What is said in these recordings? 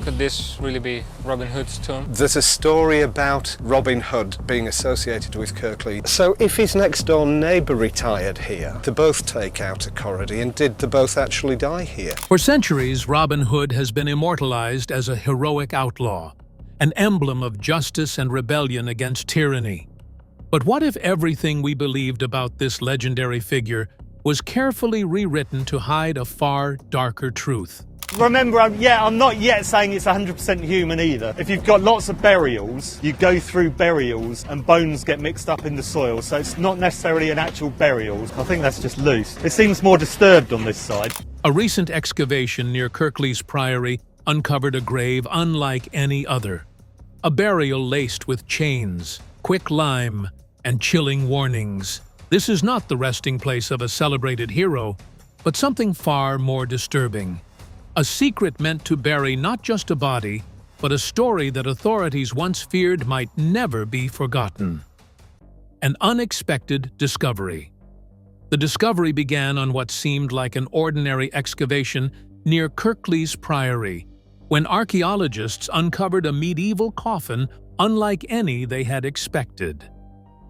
Could this really be Robin Hood's tomb? There's a story about Robin Hood being associated with Kirklees. So if his next door neighbour retired here, they both take out a corrody, and did they both actually die here? For centuries, Robin Hood has been immortalized as a heroic outlaw, an emblem of justice and rebellion against tyranny. But what if everything we believed about this legendary figure was carefully rewritten to hide a far darker truth? Remember, I'm not yet saying it's 100% human either. If you've got lots of burials, you go through burials and bones get mixed up in the soil, so it's not necessarily an actual burial. I think that's just loose. It seems more disturbed on this side. A recent excavation near Kirklees Priory uncovered a grave unlike any other. A burial laced with chains, quick lime, and chilling warnings. This is not the resting place of a celebrated hero, but something far more disturbing. A secret meant to bury not just a body, but a story that authorities once feared might never be forgotten. An unexpected discovery. The discovery began on what seemed like an ordinary excavation near Kirklees Priory, when archaeologists uncovered a medieval coffin unlike any they had expected.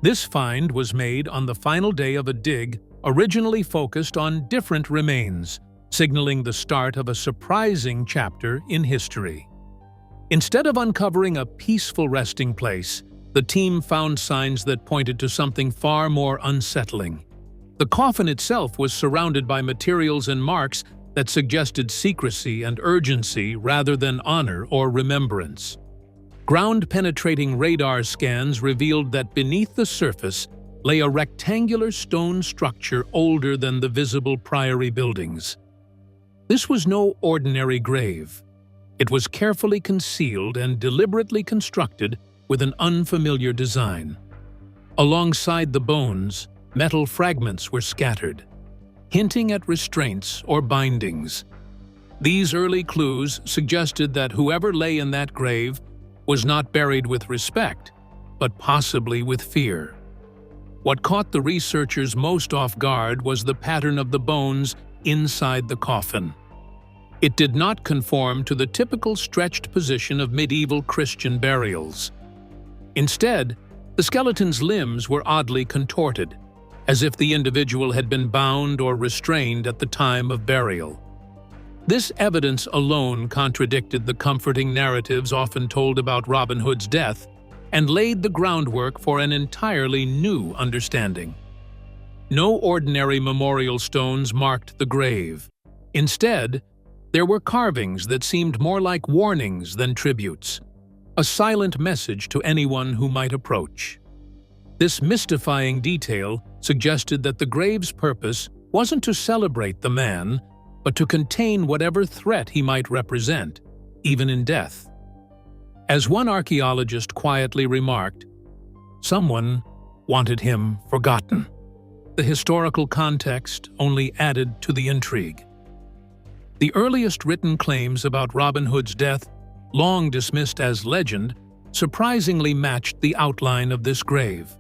This find was made on the final day of a dig originally focused on different remains, signaling the start of a surprising chapter in history. Instead of uncovering a peaceful resting place, the team found signs that pointed to something far more unsettling. The coffin itself was surrounded by materials and marks that suggested secrecy and urgency rather than honor or remembrance. Ground-penetrating radar scans revealed that beneath the surface lay a rectangular stone structure older than the visible priory buildings. This was no ordinary grave. It was carefully concealed and deliberately constructed with an unfamiliar design. Alongside the bones, metal fragments were scattered, hinting at restraints or bindings. These early clues suggested that whoever lay in that grave was not buried with respect, but possibly with fear. What caught the researchers most off guard was the pattern of the bones inside the coffin. It did not conform to the typical stretched position of medieval Christian burials. Instead, the skeleton's limbs were oddly contorted, as if the individual had been bound or restrained at the time of burial. This evidence alone contradicted the comforting narratives often told about Robin Hood's death and laid the groundwork for an entirely new understanding. No ordinary memorial stones marked the grave. Instead, there were carvings that seemed more like warnings than tributes, a silent message to anyone who might approach. This mystifying detail suggested that the grave's purpose wasn't to celebrate the man, but to contain whatever threat he might represent, even in death. As one archaeologist quietly remarked, someone wanted him forgotten. The historical context only added to the intrigue. The earliest written claims about Robin Hood's death, long dismissed as legend, surprisingly matched the outline of this grave.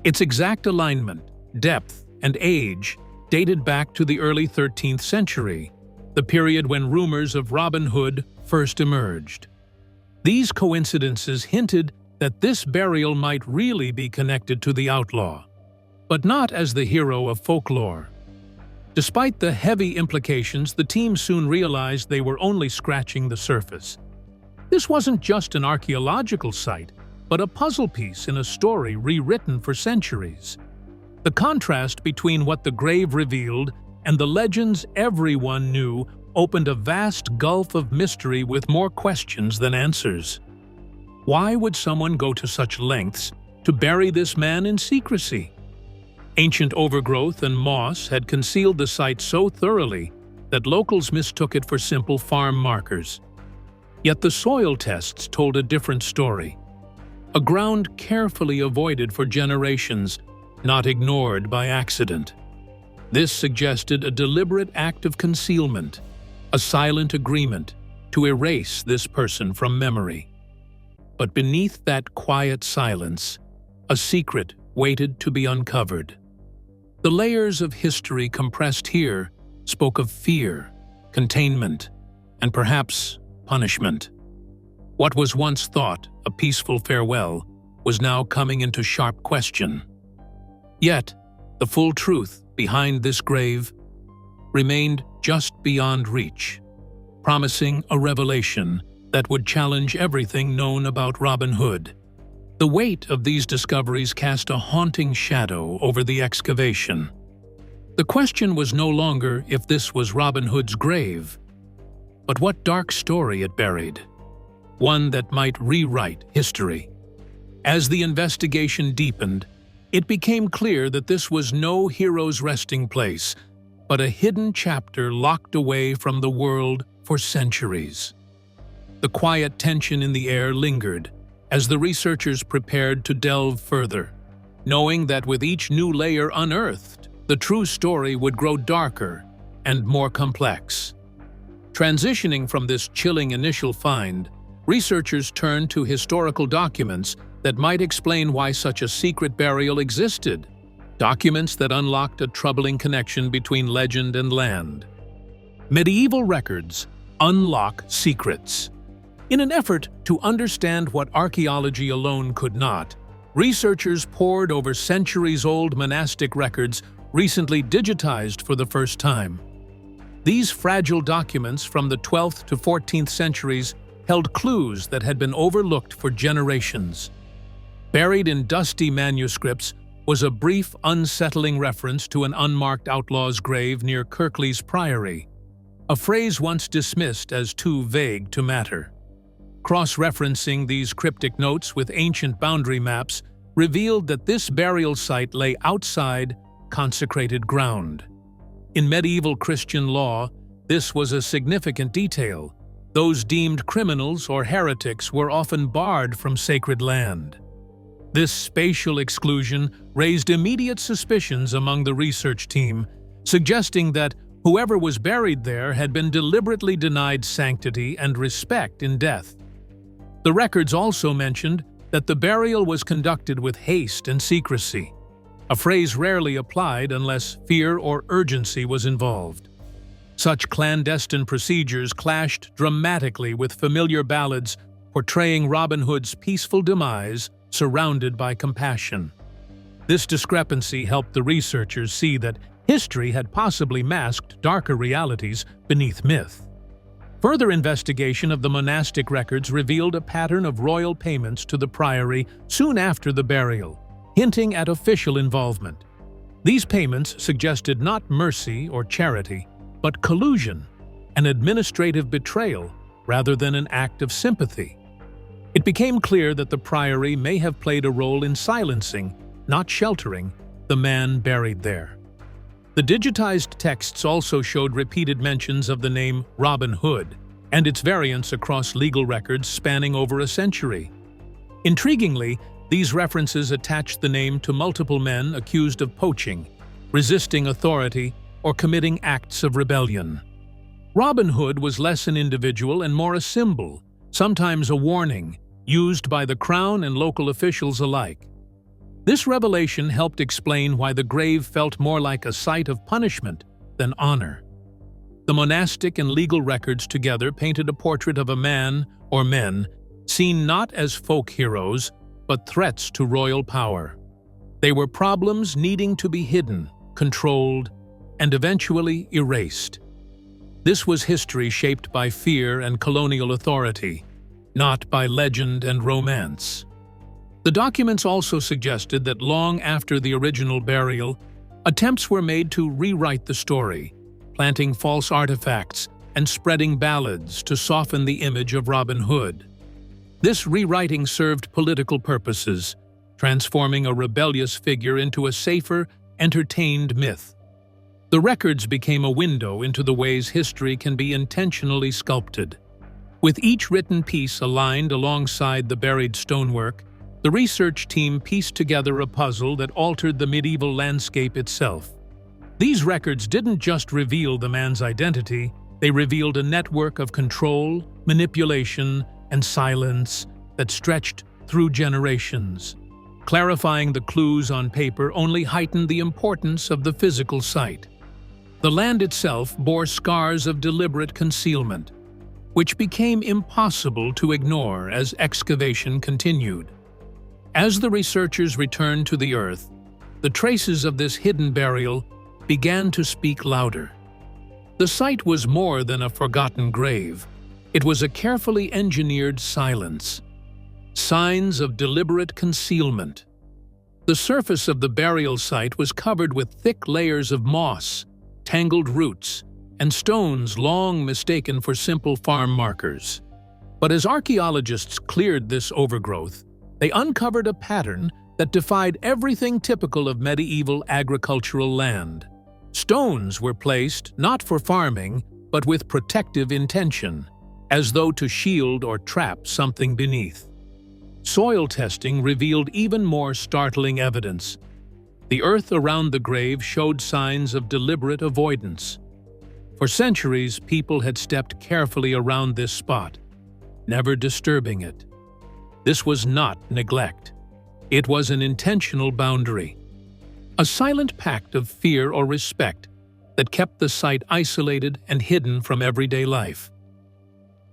Its exact alignment, depth, and age dated back to the early 13th century, the period when rumors of Robin Hood first emerged. These coincidences hinted that this burial might really be connected to the outlaw, but not as the hero of folklore. Despite the heavy implications, the team soon realized they were only scratching the surface. This wasn't just an archaeological site, but a puzzle piece in a story rewritten for centuries. The contrast between what the grave revealed and the legends everyone knew opened a vast gulf of mystery with more questions than answers. Why would someone go to such lengths to bury this man in secrecy? Ancient overgrowth and moss had concealed the site so thoroughly that locals mistook it for simple farm markers. Yet the soil tests told a different story. A ground carefully avoided for generations, not ignored by accident. This suggested a deliberate act of concealment, a silent agreement to erase this person from memory. But beneath that quiet silence, a secret waited to be uncovered. The layers of history compressed here spoke of fear, containment, and perhaps punishment. What was once thought a peaceful farewell was now coming into sharp question. Yet, the full truth behind this grave remained just beyond reach, promising a revelation that would challenge everything known about Robin Hood. The weight of these discoveries cast a haunting shadow over the excavation. The question was no longer if this was Robin Hood's grave, but what dark story it buried, one that might rewrite history. As the investigation deepened, it became clear that this was no hero's resting place, but a hidden chapter locked away from the world for centuries. The quiet tension in the air lingered as the researchers prepared to delve further, knowing that with each new layer unearthed, the true story would grow darker and more complex. Transitioning from this chilling initial find, researchers turned to historical documents that might explain why such a secret burial existed, documents that unlocked a troubling connection between legend and land. Medieval records unlock secrets. In an effort to understand what archaeology alone could not, researchers pored over centuries-old monastic records recently digitized for the first time. These fragile documents from the 12th to 14th centuries held clues that had been overlooked for generations. Buried in dusty manuscripts was a brief, unsettling reference to an unmarked outlaw's grave near Kirklees Priory, a phrase once dismissed as too vague to matter. Cross-referencing these cryptic notes with ancient boundary maps revealed that this burial site lay outside consecrated ground. In medieval Christian law, this was a significant detail. Those deemed criminals or heretics were often barred from sacred land. This spatial exclusion raised immediate suspicions among the research team, suggesting that whoever was buried there had been deliberately denied sanctity and respect in death. The records also mentioned that the burial was conducted with haste and secrecy, a phrase rarely applied unless fear or urgency was involved. Such clandestine procedures clashed dramatically with familiar ballads portraying Robin Hood's peaceful demise surrounded by compassion. This discrepancy helped the researchers see that history had possibly masked darker realities beneath myth. Further investigation of the monastic records revealed a pattern of royal payments to the priory soon after the burial, hinting at official involvement. These payments suggested not mercy or charity, but collusion, an administrative betrayal rather than an act of sympathy. It became clear that the priory may have played a role in silencing, not sheltering, the man buried there. The digitized texts also showed repeated mentions of the name Robin Hood and its variants across legal records spanning over a century. Intriguingly, these references attached the name to multiple men accused of poaching, resisting authority, or committing acts of rebellion. Robin Hood was less an individual and more a symbol, sometimes a warning, used by the crown and local officials alike. This revelation helped explain why the grave felt more like a site of punishment than honor. The monastic and legal records together painted a portrait of a man or men seen not as folk heroes, but threats to royal power. They were problems needing to be hidden, controlled, and eventually erased. This was history shaped by fear and colonial authority, not by legend and romance. The documents also suggested that long after the original burial, attempts were made to rewrite the story, planting false artifacts and spreading ballads to soften the image of Robin Hood. This rewriting served political purposes, transforming a rebellious figure into a safer, entertained myth. The records became a window into the ways history can be intentionally sculpted. With each written piece aligned alongside the buried stonework, the research team pieced together a puzzle that altered the medieval landscape itself. These records didn't just reveal the man's identity, they revealed a network of control, manipulation, and silence that stretched through generations. Clarifying the clues on paper only heightened the importance of the physical site. The land itself bore scars of deliberate concealment. which became impossible to ignore as excavation continued. As the researchers returned to the earth, the traces of this hidden burial began to speak louder. The site was more than a forgotten grave. It was a carefully engineered silence. Signs of deliberate concealment. The surface of the burial site was covered with thick layers of moss, tangled roots, and stones long mistaken for simple farm markers. But as archaeologists cleared this overgrowth, they uncovered a pattern that defied everything typical of medieval agricultural land. Stones were placed not for farming, but with protective intention, as though to shield or trap something beneath. Soil testing revealed even more startling evidence. The earth around the grave showed signs of deliberate avoidance. For centuries, people had stepped carefully around this spot, never disturbing it. This was not neglect. It was an intentional boundary, a silent pact of fear or respect that kept the site isolated and hidden from everyday life.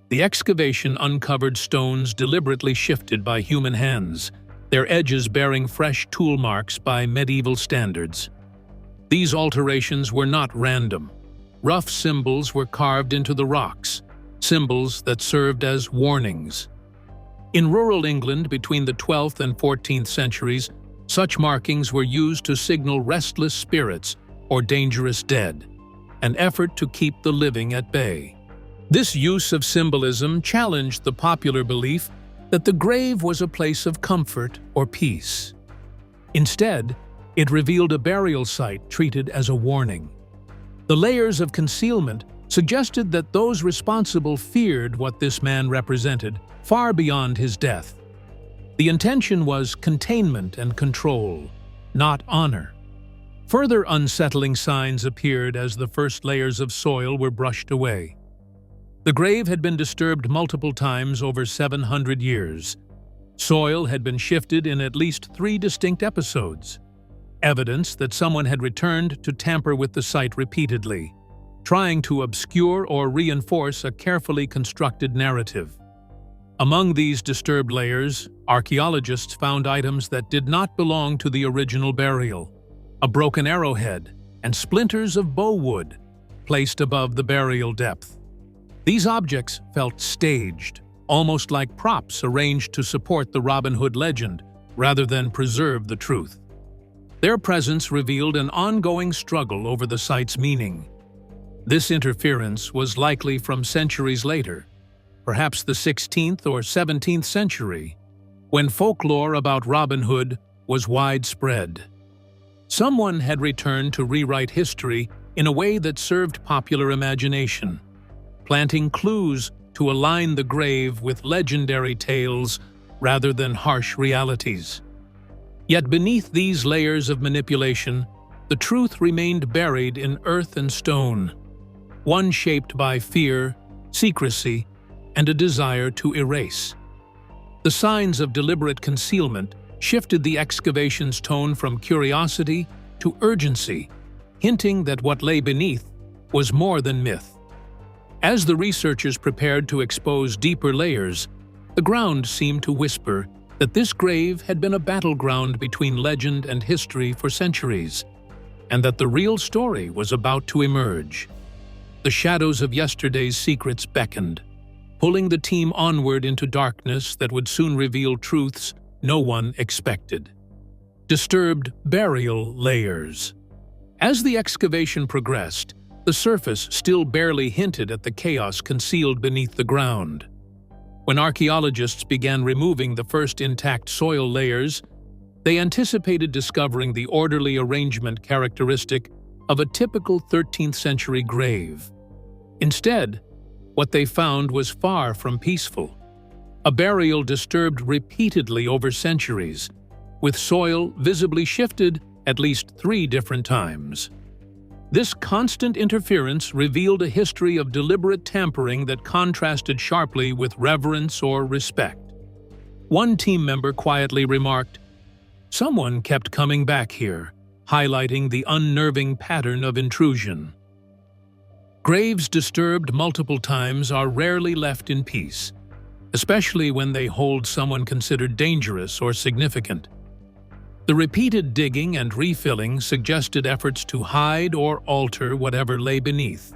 The excavation uncovered stones deliberately shifted by human hands, their edges bearing fresh tool marks by medieval standards. These alterations were not random. Rough symbols were carved into the rocks, symbols that served as warnings. In rural England between the 12th and 14th centuries, such markings were used to signal restless spirits or dangerous dead, an effort to keep the living at bay. This use of symbolism challenged the popular belief that the grave was a place of comfort or peace. Instead, it revealed a burial site treated as a warning. The layers of concealment suggested that those responsible feared what this man represented far beyond his death. The intention was containment and control, not honor. Further unsettling signs appeared as the first layers of soil were brushed away. The grave had been disturbed multiple times over 700 years. Soil had been shifted in at least 3 distinct episodes, evidence that someone had returned to tamper with the site repeatedly, trying to obscure or reinforce a carefully constructed narrative. Among these disturbed layers, archaeologists found items that did not belong to the original burial: a broken arrowhead and splinters of bow wood placed above the burial depth. These objects felt staged, almost like props arranged to support the Robin Hood legend rather than preserve the truth. Their presence revealed an ongoing struggle over the site's meaning. This interference was likely from centuries later, perhaps the 16th or 17th century, when folklore about Robin Hood was widespread. Someone had returned to rewrite history in a way that served popular imagination, planting clues to align the grave with legendary tales rather than harsh realities. Yet beneath these layers of manipulation, the truth remained buried in earth and stone, one shaped by fear, secrecy, and a desire to erase. The signs of deliberate concealment shifted the excavation's tone from curiosity to urgency, hinting that what lay beneath was more than myth. As the researchers prepared to expose deeper layers, the ground seemed to whisper that this grave had been a battleground between legend and history for centuries, and that the real story was about to emerge. The shadows of yesterday's secrets beckoned, pulling the team onward into darkness that would soon reveal truths no one expected. Disturbed burial layers. As the excavation progressed, the surface still barely hinted at the chaos concealed beneath the ground. When archaeologists began removing the first intact soil layers, they anticipated discovering the orderly arrangement characteristic of a typical 13th century grave. Instead, what they found was far from peaceful. A burial disturbed repeatedly over centuries, with soil visibly shifted at least 3 different times. This constant interference revealed a history of deliberate tampering that contrasted sharply with reverence or respect. One team member quietly remarked, "Someone kept coming back here," highlighting the unnerving pattern of intrusion. Graves disturbed multiple times are rarely left in peace, especially when they hold someone considered dangerous or significant. The repeated digging and refilling suggested efforts to hide or alter whatever lay beneath,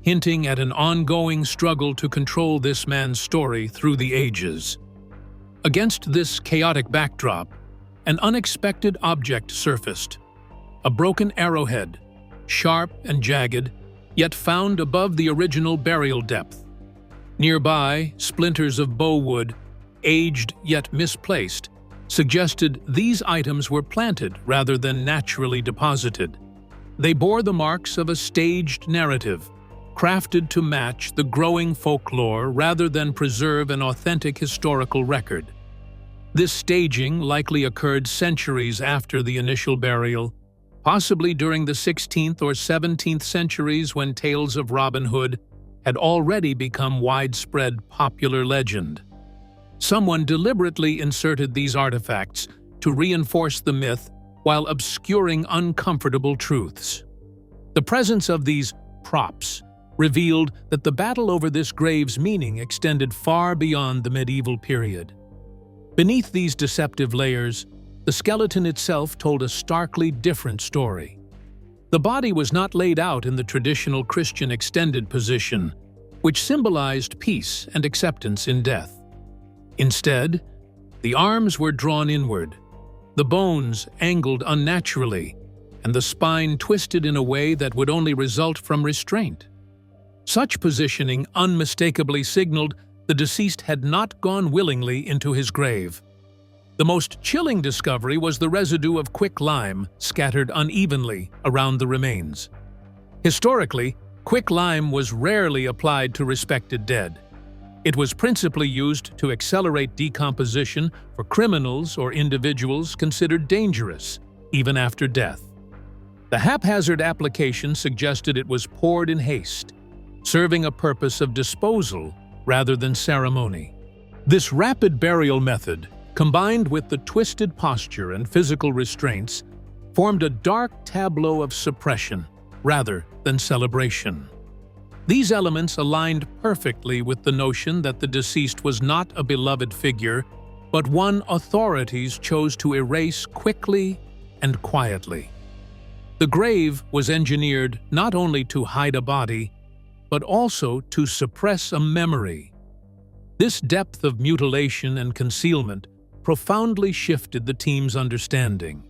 hinting at an ongoing struggle to control this man's story through the ages. Against this chaotic backdrop, an unexpected object surfaced, a broken arrowhead, sharp and jagged, yet found above the original burial depth. Nearby, splinters of bowwood, aged yet misplaced, suggested these items were planted rather than naturally deposited. They bore the marks of a staged narrative, crafted to match the growing folklore rather than preserve an authentic historical record. This staging likely occurred centuries after the initial burial, possibly during the 16th or 17th centuries when tales of Robin Hood had already become widespread popular legend. Someone deliberately inserted these artifacts to reinforce the myth while obscuring uncomfortable truths. The presence of these props revealed that the battle over this grave's meaning extended far beyond the medieval period. Beneath these deceptive layers, the skeleton itself told a starkly different story. The body was not laid out in the traditional Christian extended position, which symbolized peace and acceptance in death. Instead, the arms were drawn inward, the bones angled unnaturally, and the spine twisted in a way that would only result from restraint. Such positioning unmistakably signaled the deceased had not gone willingly into his grave. The most chilling discovery was the residue of quicklime scattered unevenly around the remains. Historically, quicklime was rarely applied to respected dead. It was principally used to accelerate decomposition for criminals or individuals considered dangerous, even after death. The haphazard application suggested it was poured in haste, serving a purpose of disposal rather than ceremony. This rapid burial method, combined with the twisted posture and physical restraints, formed a dark tableau of suppression rather than celebration. These elements aligned perfectly with the notion that the deceased was not a beloved figure, but one authorities chose to erase quickly and quietly. The grave was engineered not only to hide a body, but also to suppress a memory. This depth of mutilation and concealment profoundly shifted the team's understanding.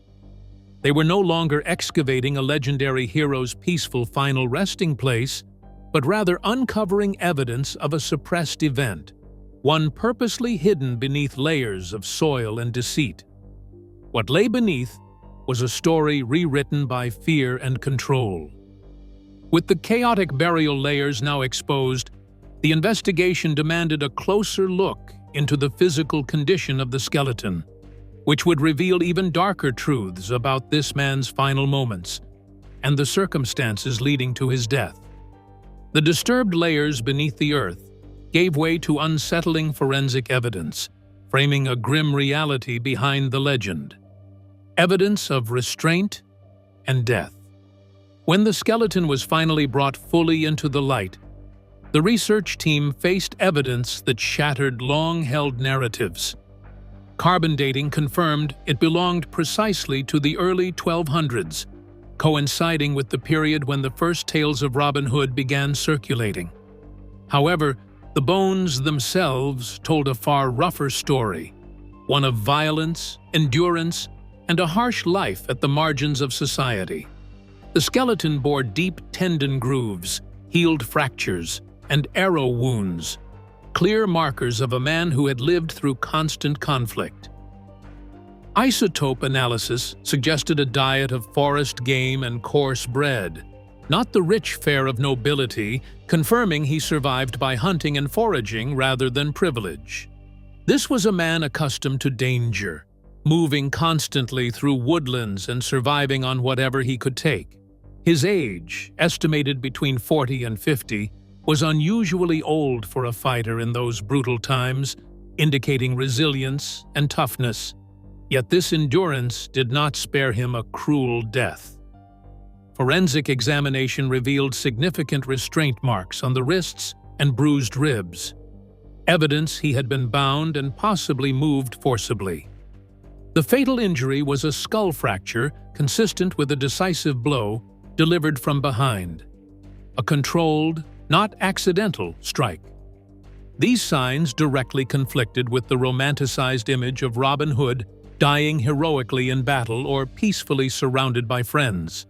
They were no longer excavating a legendary hero's peaceful final resting place, but rather uncovering evidence of a suppressed event, one purposely hidden beneath layers of soil and deceit. What lay beneath was a story rewritten by fear and control. With the chaotic burial layers now exposed, the investigation demanded a closer look into the physical condition of the skeleton, which would reveal even darker truths about this man's final moments and the circumstances leading to his death. The disturbed layers beneath the earth gave way to unsettling forensic evidence, framing a grim reality behind the legend. Evidence of restraint and death. When the skeleton was finally brought fully into the light, the research team faced evidence that shattered long-held narratives. Carbon dating confirmed it belonged precisely to the early 1200s, coinciding with the period when the first tales of Robin Hood began circulating. However, the bones themselves told a far rougher story, one of violence, endurance, and a harsh life at the margins of society. The skeleton bore deep tendon grooves, healed fractures, and arrow wounds, clear markers of a man who had lived through constant conflict. Isotope analysis suggested a diet of forest game and coarse bread, not the rich fare of nobility, confirming he survived by hunting and foraging rather than privilege. This was a man accustomed to danger, moving constantly through woodlands and surviving on whatever he could take. His age, estimated between 40 and 50, was unusually old for a fighter in those brutal times, indicating resilience and toughness. Yet this endurance did not spare him a cruel death. Forensic examination revealed significant restraint marks on the wrists and bruised ribs, evidence he had been bound and possibly moved forcibly. The fatal injury was a skull fracture consistent with a decisive blow delivered from behind, a controlled, not accidental, strike. These signs directly conflicted with the romanticized image of Robin Hood dying heroically in battle or peacefully surrounded by friends.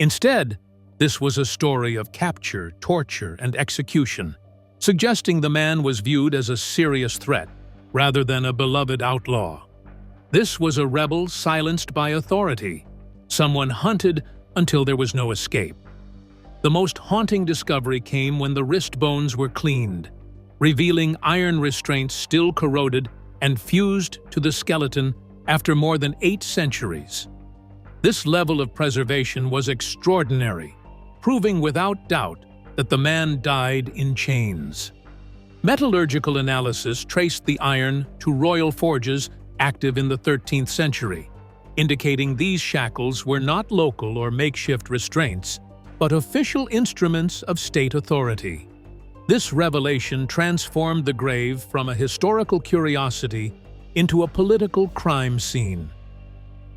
Instead, this was a story of capture, torture, and execution, suggesting the man was viewed as a serious threat rather than a beloved outlaw. This was a rebel silenced by authority, someone hunted until there was no escape. The most haunting discovery came when the wrist bones were cleaned, revealing iron restraints still corroded and fused to the skeleton after more than 8 centuries. This level of preservation was extraordinary, proving without doubt that the man died in chains. Metallurgical analysis traced the iron to royal forges active in the 13th century, indicating these shackles were not local or makeshift restraints, but official instruments of state authority. This revelation transformed the grave from a historical curiosity into a political crime scene.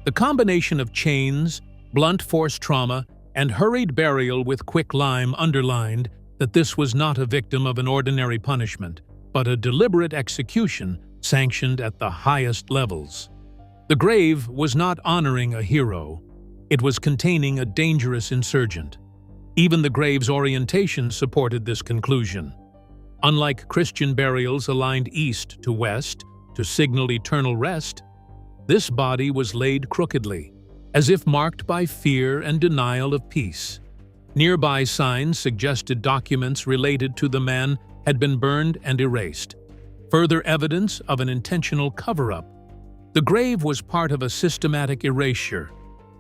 The combination of chains, blunt force trauma, and hurried burial with quicklime underlined that this was not a victim of an ordinary punishment, but a deliberate execution sanctioned at the highest levels. The grave was not honoring a hero, it was containing a dangerous insurgent. Even the grave's orientation supported this conclusion. Unlike Christian burials aligned east to west to signal eternal rest, this body was laid crookedly, as if marked by fear and denial of peace. Nearby signs suggested documents related to the man had been burned and erased, further evidence of an intentional cover-up. The grave was part of a systematic erasure,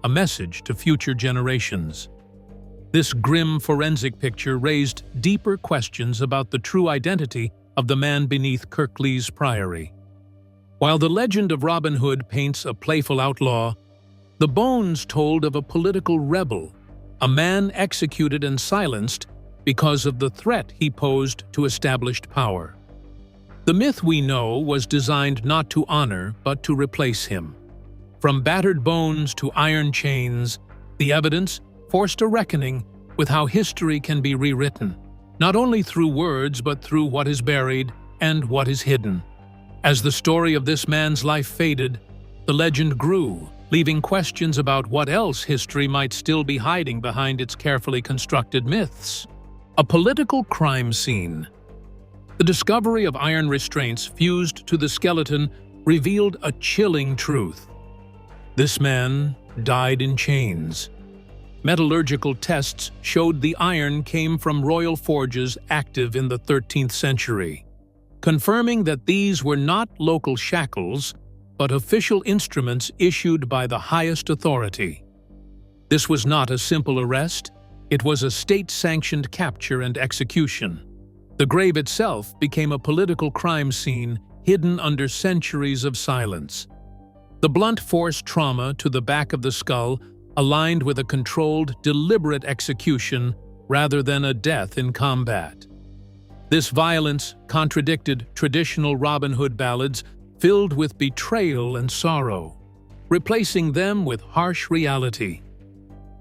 a message to future generations. This grim forensic picture raised deeper questions about the true identity of the man beneath Kirklees Priory. While the legend of Robin Hood paints a playful outlaw, the bones told of a political rebel, a man executed and silenced because of the threat he posed to established power. The myth we know was designed not to honor but to replace him. From battered bones to iron chains, the evidence forced a reckoning with how history can be rewritten, not only through words but through what is buried and what is hidden. As the story of this man's life faded, the legend grew, leaving questions about what else history might still be hiding behind its carefully constructed myths. A political crime scene. The discovery of iron restraints fused to the skeleton revealed a chilling truth. This man died in chains. Metallurgical tests showed the iron came from royal forges active in the 13th century, confirming that these were not local shackles, but official instruments issued by the highest authority. This was not a simple arrest, it was a state-sanctioned capture and execution. The grave itself became a political crime scene hidden under centuries of silence. The blunt force trauma to the back of the skull aligned with a controlled, deliberate execution rather than a death in combat. This violence contradicted traditional Robin Hood ballads filled with betrayal and sorrow, replacing them with harsh reality.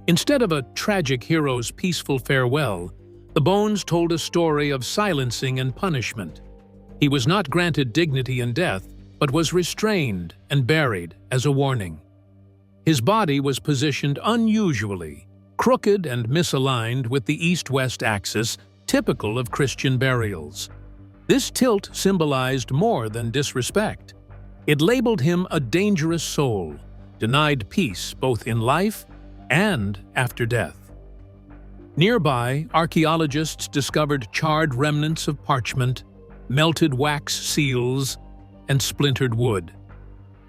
Instead of a tragic hero's peaceful farewell, the bones told a story of silencing and punishment. He was not granted dignity in death, but was restrained and buried as a warning. His body was positioned unusually, crooked and misaligned with the east-west axis, typical of Christian burials. This tilt symbolized more than disrespect. It labeled him a dangerous soul, denied peace both in life and after death. Nearby, archaeologists discovered charred remnants of parchment, melted wax seals, and splintered wood.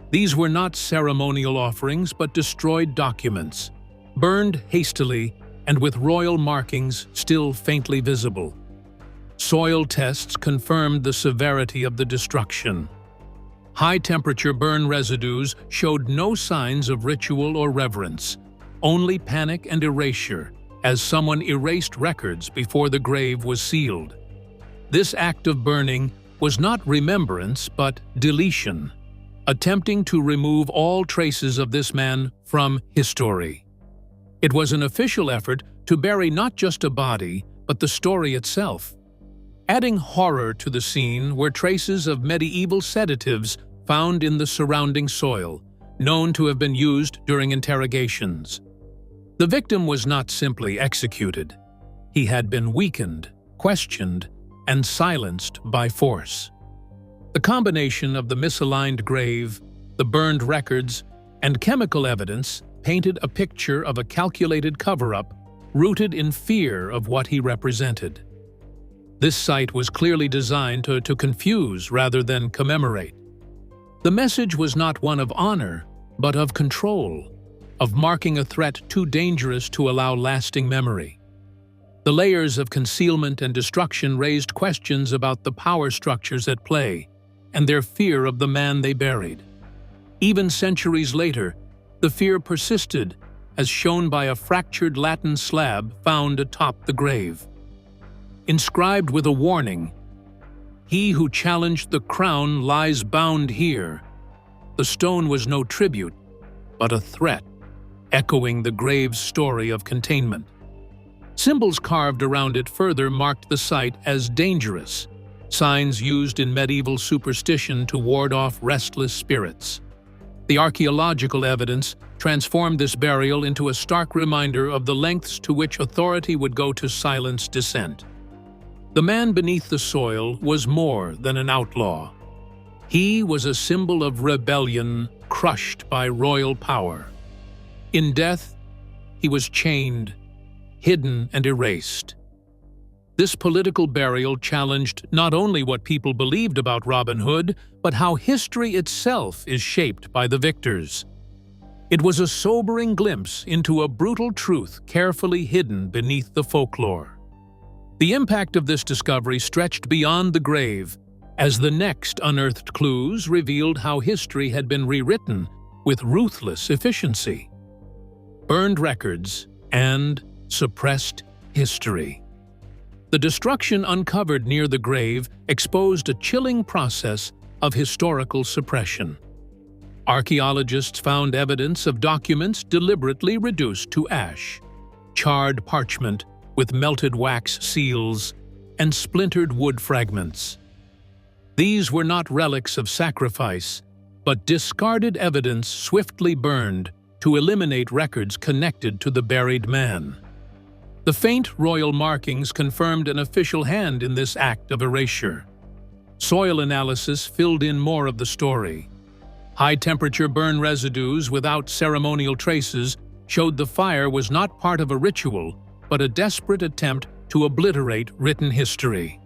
These were not ceremonial offerings but destroyed documents, burned hastily and with royal markings still faintly visible. Soil tests confirmed the severity of the destruction. High-temperature burn residues showed no signs of ritual or reverence. only panic and erasure, as someone erased records before the grave was sealed. This act of burning was not remembrance but deletion, attempting to remove all traces of this man from history. It was an official effort to bury not just a body, but the story itself. Adding horror to the scene were traces of medieval sedatives found in the surrounding soil, known to have been used during interrogations. The victim was not simply executed. He had been weakened, questioned, and silenced by force. The combination of the misaligned grave, the burned records, and chemical evidence painted a picture of a calculated cover-up rooted in fear of what he represented. This site was clearly designed to confuse rather than commemorate. The message was not one of honor, but of control, of marking a threat too dangerous to allow lasting memory. The layers of concealment and destruction raised questions about the power structures at play and their fear of the man they buried. Even centuries later, the fear persisted, as shown by a fractured Latin slab found atop the grave. Inscribed with a warning, "He who challenged the crown lies bound here." The stone was no tribute, but a threat, echoing the grave's story of containment. Symbols carved around it further marked the site as dangerous, signs used in medieval superstition to ward off restless spirits. The archeological evidence transformed this burial into a stark reminder of the lengths to which authority would go to silence dissent. The man beneath the soil was more than an outlaw. He was a symbol of rebellion crushed by royal power. In death, he was chained, hidden and erased. This political burial challenged not only what people believed about Robin Hood, but how history itself is shaped by the victors. It was a sobering glimpse into a brutal truth carefully hidden beneath the folklore. The impact of this discovery stretched beyond the grave, as the next unearthed clues revealed how history had been rewritten with ruthless efficiency. Burned records and suppressed history. The destruction uncovered near the grave exposed a chilling process of historical suppression. Archaeologists found evidence of documents deliberately reduced to ash, charred parchment with melted wax seals, and splintered wood fragments. These were not relics of sacrifice, but discarded evidence swiftly burned to eliminate records connected to the buried man. The faint royal markings confirmed an official hand in this act of erasure. Soil analysis filled in more of the story. High-temperature burn residues without ceremonial traces showed the fire was not part of a ritual, but a desperate attempt to obliterate written history.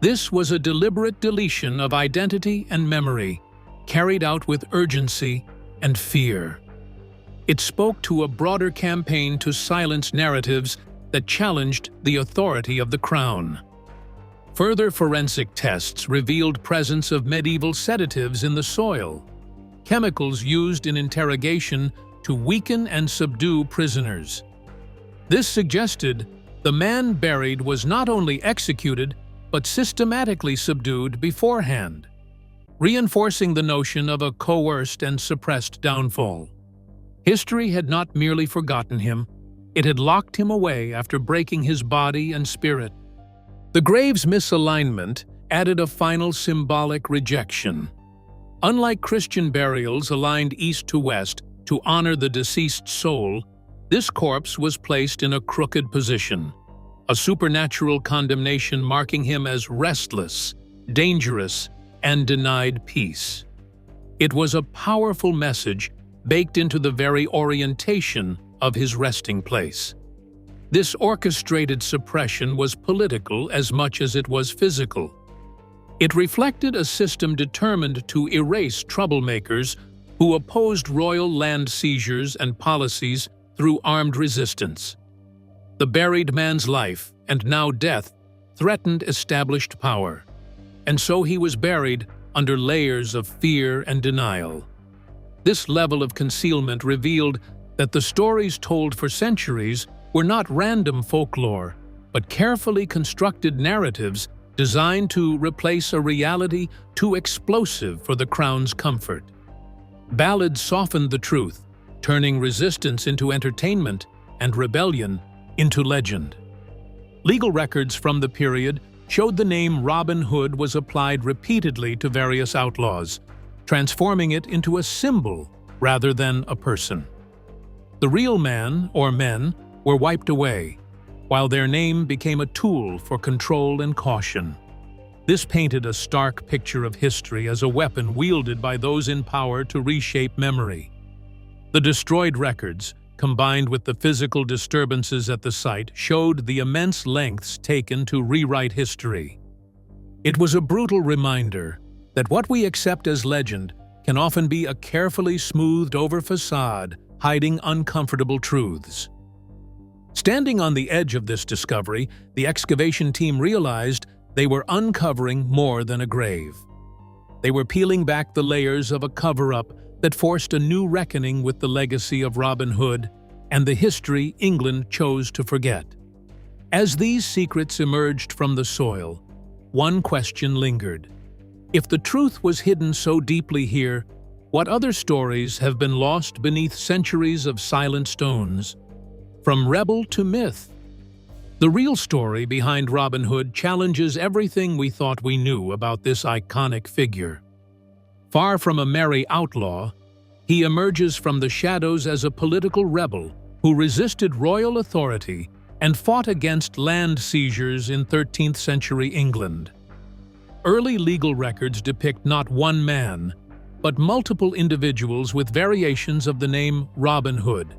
This was a deliberate deletion of identity and memory, carried out with urgency and fear. It spoke to a broader campaign to silence narratives that challenged the authority of the crown. Further forensic tests revealed presence of medieval sedatives in the soil, chemicals used in interrogation to weaken and subdue prisoners. This suggested the man buried was not only executed, but systematically subdued beforehand, reinforcing the notion of a coerced and suppressed downfall. History had not merely forgotten him, it had locked him away after breaking his body and spirit. The grave's misalignment added a final symbolic rejection. Unlike Christian burials aligned east to west to honor the deceased soul, this corpse was placed in a crooked position, a supernatural condemnation marking him as restless, dangerous, and denied peace. It was a powerful message baked into the very orientation of his resting place. This orchestrated suppression was political as much as it was physical. It reflected a system determined to erase troublemakers who opposed royal land seizures and policies through armed resistance. The buried man's life, and now death, threatened established power, and so he was buried under layers of fear and denial. This level of concealment revealed that the stories told for centuries were not random folklore, but carefully constructed narratives designed to replace a reality too explosive for the crown's comfort. Ballads softened the truth, turning resistance into entertainment and rebellion into legend. Legal records from the period showed the name Robin Hood was applied repeatedly to various outlaws, transforming it into a symbol rather than a person. The real man or men were wiped away, while their name became a tool for control and caution. This painted a stark picture of history as a weapon wielded by those in power to reshape memory. The destroyed records, combined with the physical disturbances at the site, showed the immense lengths taken to rewrite history. It was a brutal reminder that what we accept as legend can often be a carefully smoothed-over facade hiding uncomfortable truths. Standing on the edge of this discovery, the excavation team realized they were uncovering more than a grave. They were peeling back the layers of a cover-up that forced a new reckoning with the legacy of Robin Hood and the history England chose to forget. As these secrets emerged from the soil, one question lingered. If the truth was hidden so deeply here, what other stories have been lost beneath centuries of silent stones? From rebel to myth, the real story behind Robin Hood challenges everything we thought we knew about this iconic figure. Far from a merry outlaw, he emerges from the shadows as a political rebel who resisted royal authority and fought against land seizures in 13th century England. Early legal records depict not one man, but multiple individuals with variations of the name Robin Hood,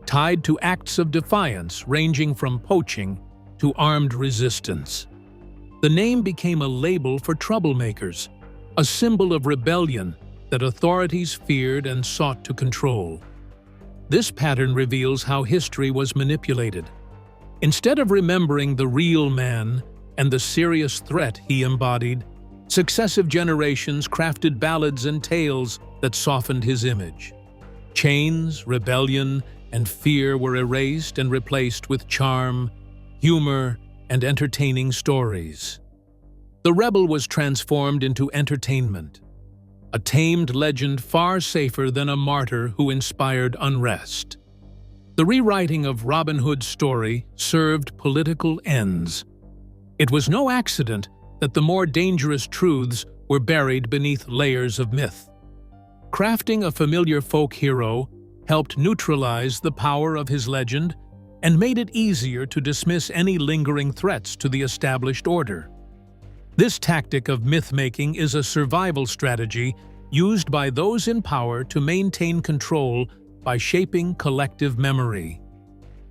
tied to acts of defiance ranging from poaching to armed resistance. The name became a label for troublemakers, a symbol of rebellion that authorities feared and sought to control. This pattern reveals how history was manipulated. Instead of remembering the real man and the serious threat he embodied, successive generations crafted ballads and tales that softened his image. Chains, rebellion, and fear were erased and replaced with charm, humor, and entertaining stories. The rebel was transformed into entertainment, a tamed legend far safer than a martyr who inspired unrest. The rewriting of Robin Hood's story served political ends. It was no accident that the more dangerous truths were buried beneath layers of myth. Crafting a familiar folk hero helped neutralize the power of his legend and made it easier to dismiss any lingering threats to the established order. This tactic of myth-making is a survival strategy used by those in power to maintain control by shaping collective memory.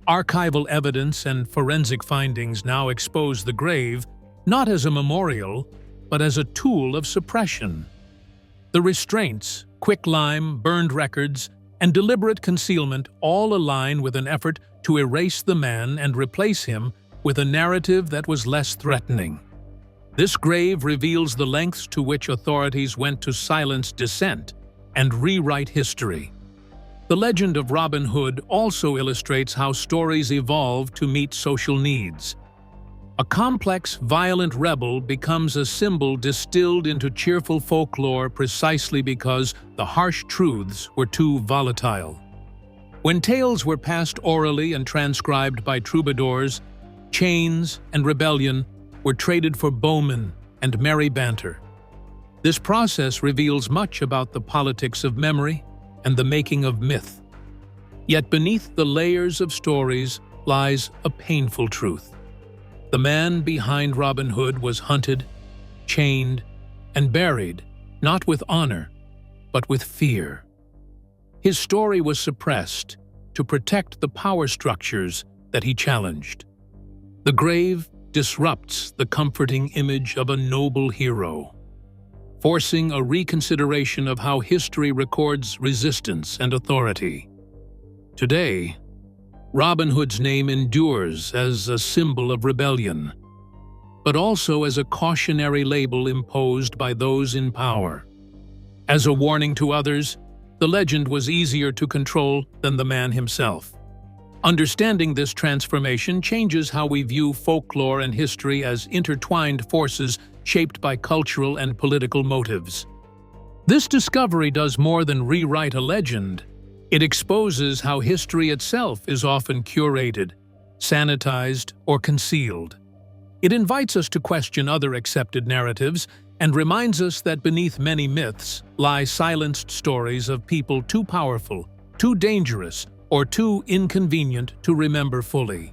Archival evidence and forensic findings now expose the grave not as a memorial, but as a tool of suppression. The restraints, quicklime, burned records, and deliberate concealment all align with an effort to erase the man and replace him with a narrative that was less threatening. This grave reveals the lengths to which authorities went to silence dissent and rewrite history. The legend of Robin Hood also illustrates how stories evolve to meet social needs. A complex, violent rebel becomes a symbol distilled into cheerful folklore precisely because the harsh truths were too volatile. When tales were passed orally and transcribed by troubadours, chains and rebellion were traded for bowmen and merry banter. This process reveals much about the politics of memory and the making of myth. Yet beneath the layers of stories lies a painful truth. The man behind Robin Hood was hunted, chained, and buried, not with honor, but with fear. His story was suppressed to protect the power structures that he challenged. The grave disrupts the comforting image of a noble hero, forcing a reconsideration of how history records resistance and authority. Today, Robin Hood's name endures as a symbol of rebellion, but also as a cautionary label imposed by those in power. As a warning to others, the legend was easier to control than the man himself. Understanding this transformation changes how we view folklore and history as intertwined forces shaped by cultural and political motives. This discovery does more than rewrite a legend. It exposes how history itself is often curated, sanitized, or concealed. It invites us to question other accepted narratives and reminds us that beneath many myths lie silenced stories of people too powerful, too dangerous, or too inconvenient to remember fully.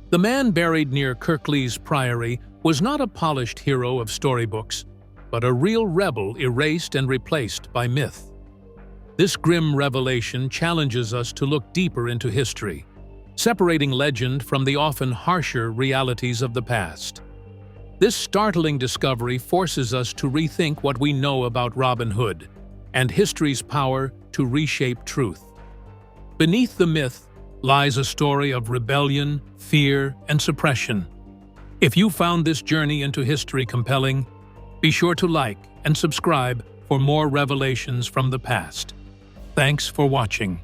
The man buried near Kirklees Priory was not a polished hero of storybooks, but a real rebel erased and replaced by myth. This grim revelation challenges us to look deeper into history, separating legend from the often harsher realities of the past. This startling discovery forces us to rethink what we know about Robin Hood and history's power to reshape truth. Beneath the myth lies a story of rebellion, fear, and suppression. If you found this journey into history compelling, be sure to like and subscribe for more revelations from the past. Thanks for watching.